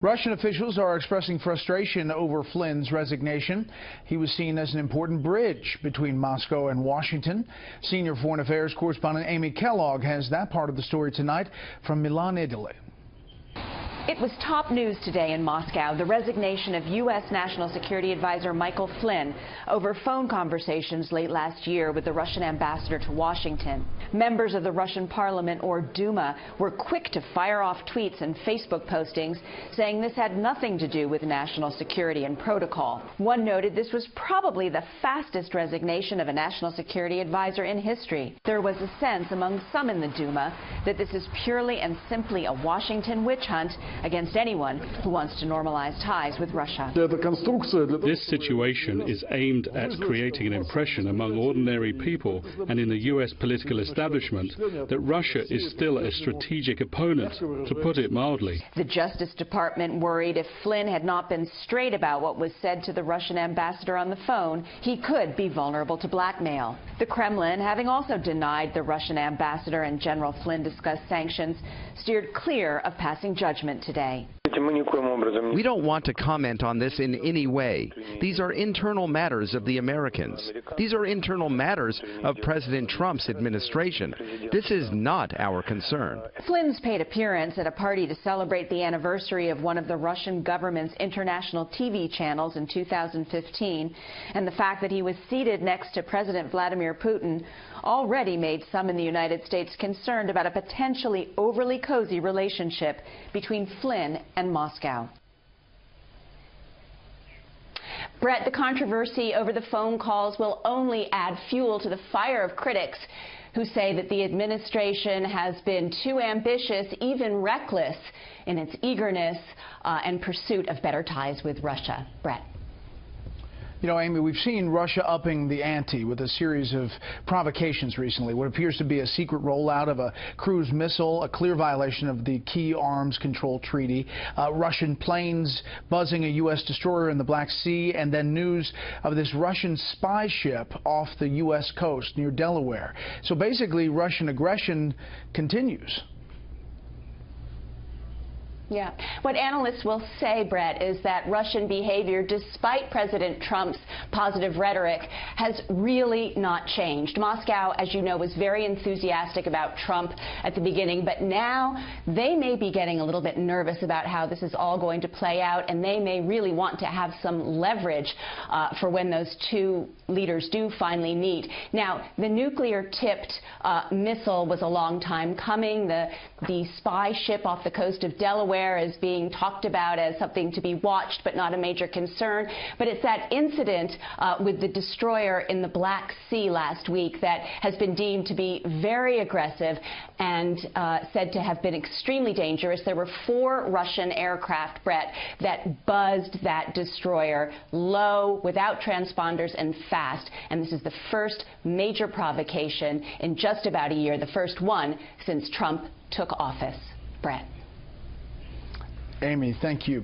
Russian officials are expressing frustration over Flynn's resignation. He was seen as an important bridge between Moscow and Washington. Senior foreign affairs correspondent Amy Kellogg has that part of the story tonight from Milan, Italy. It was top news today in Moscow, the resignation of U.S. National Security Advisor Michael Flynn over phone conversations late last year with the Russian ambassador to Washington. Members of the Russian parliament, or Duma, were quick to fire off tweets and Facebook postings saying this had nothing to do with national security and protocol. One noted this was probably the fastest resignation of a national security advisor in history. There was a sense among some in the Duma that this is purely and simply a Washington witch hunt against anyone who wants to normalize ties with Russia. This situation is aimed at creating an impression among ordinary people and in the U.S. political establishment that Russia is still a strategic opponent, to put it mildly. The Justice Department worried if Flynn had not been straight about what was said to the Russian ambassador on the phone, he could be vulnerable to blackmail. The Kremlin, having also denied the Russian ambassador and General Flynn discussed sanctions, steered clear of passing judgment today. We don't want to comment on this in any way. These are internal matters of the Americans. These are internal matters of President Trump's administration. This is not our concern. Flynn's paid appearance at a party to celebrate the anniversary of one of the Russian government's international TV channels in 2015, and the fact that he was seated next to President Vladimir Putin already made some in the United States concerned about a potentially overly cozy relationship between Flynn and Moscow. Brett, the controversy over the phone calls will only add fuel to the fire of critics who say that the administration has been too ambitious, even reckless, in its eagerness and pursuit of better ties with Russia. Brett. You know, Amy, we've seen Russia upping the ante with a series of provocations recently. What appears to be a secret rollout of a cruise missile, a clear violation of the key arms control treaty, Russian planes buzzing a U.S. destroyer in the Black Sea, and then news of this Russian spy ship off the U.S. coast near Delaware. So basically, Russian aggression continues. Yeah. What analysts will say, Brett, is that Russian behavior, despite President Trump's positive rhetoric, has really not changed. Moscow, as you know, was very enthusiastic about Trump at the beginning, but now they may be getting a little bit nervous about how this is all going to play out, and they may really want to have some leverage for when those two leaders do finally meet. Now, the nuclear-tipped missile was a long time coming. The spy ship off the coast of Delaware is being talked about as something to be watched but not a major concern. But it's that incident with the destroyer in the Black Sea last week that has been deemed to be very aggressive and said to have been extremely dangerous. There were 4 Russian aircraft, Brett, that buzzed that destroyer low, without transponders, and fast. And this is the first major provocation in just about a year, the first one since Trump took office. Brett. Amy, thank you.